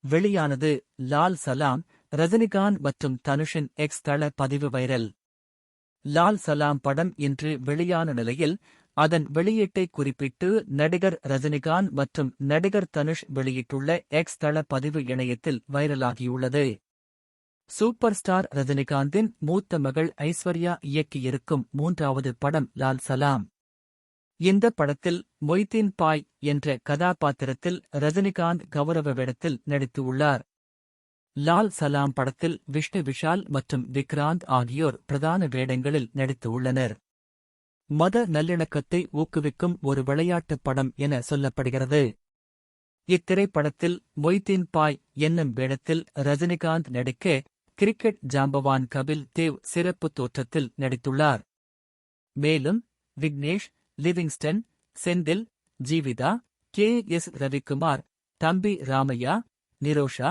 வெளியானது லால் சலாம், ரஜினிகாந்த் மற்றும் தனுஷின் எக்ஸ் தள பதிவு வைரல். லால் சலாம் படம் இன்று வெளியான நிலையில், அதன் வெளியீட்டை குறிப்பிட்டு நடிகர் ரஜினிகாந்த் மற்றும் நடிகர் தனுஷ் வெளியிட்டுள்ள எக்ஸ் தள பதிவு இணையத்தில் வைரலாகியுள்ளது. சூப்பர் ஸ்டார் ரஜினிகாந்தின் மூத்த மகள் ஐஸ்வர்யா இயக்கியிருக்கும் 3வது படம் லால் சலாம். இந்த படத்தில் மொய்தீன் பாய் என்ற கதாபாத்திரத்தில் ரஜினிகாந்த் கௌரவ வேடத்தில் நடித்துள்ளார். லால் சலாம் படத்தில் விஷ்ணு விஷால் மற்றும் விக்ராந்த் ஆகியோர் பிரதான வேடங்களில் நடித்துள்ளனர். மத நல்லிணக்கத்தை ஊக்குவிக்கும் ஒரு விளையாட்டுப் படம் என சொல்லப்படுகிறது. இத்திரைப்படத்தில் மொய்தீன் பாய் என்னும் வேடத்தில் ரஜினிகாந்த் நடிக்க, கிரிக்கெட் ஜாம்பவான் கபில் தேவ் சிறப்பு தோற்றத்தில் நடித்துள்ளார். மேலும் விக்னேஷ், லிவிங்ஸ்டன், செந்தில், ஜீவிதா, கே.எஸ். ரவிக்குமார், தம்பி ராமையா, நிரோஷா,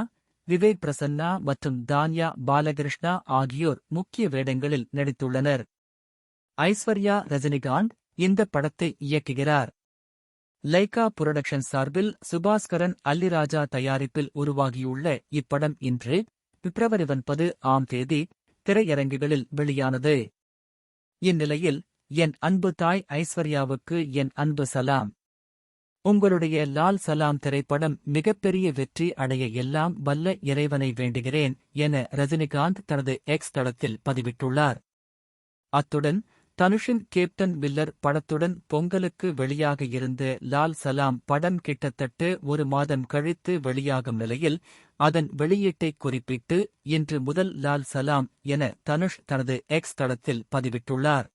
விவேக் பிரசன்னா மற்றும் தான்யா பாலகிருஷ்ணா ஆகியோர் முக்கிய வேடங்களில் நடித்துள்ளனர். ஐஸ்வர்யா ரஜினிகாந்த் இந்த படத்தை இயக்குகிறார். லைகா புரொடக்ஷன் சார்பில் சுபாஸ்கரன் அல்லிராஜா தயாரிப்பில் உருவாகியுள்ள இப்படம் இன்று பிப்ரவரி 9ஆம் தேதி திரையரங்குகளில் வெளியானது. இந்நிலையில், என் அன்பு தாய் ஐஸ்வர்யாவுக்கு என் அன்பு சலாம். உங்களுடைய லால் சலாம் திரைப்படம் மிகப்பெரிய வெற்றி அடைய எல்லாம் வல்ல இறைவனை வேண்டுகிறேன் என ரஜினிகாந்த் தனது எக்ஸ் தளத்தில் பதிவிட்டுள்ளார். அத்துடன் தனுஷின் கேப்டன் மில்லர் படத்துடன் பொங்கலுக்கு வெளியாக இருந்த லால் சலாம் படம் கிட்டத்தட்ட 1 மாதம் கழித்து வெளியாகும் நிலையில், அதன் வெளியீட்டை குறிப்பிட்டு இன்று முதல் லால் சலாம் என தனுஷ் தனது எக்ஸ் தளத்தில் பதிவிட்டுள்ளார்.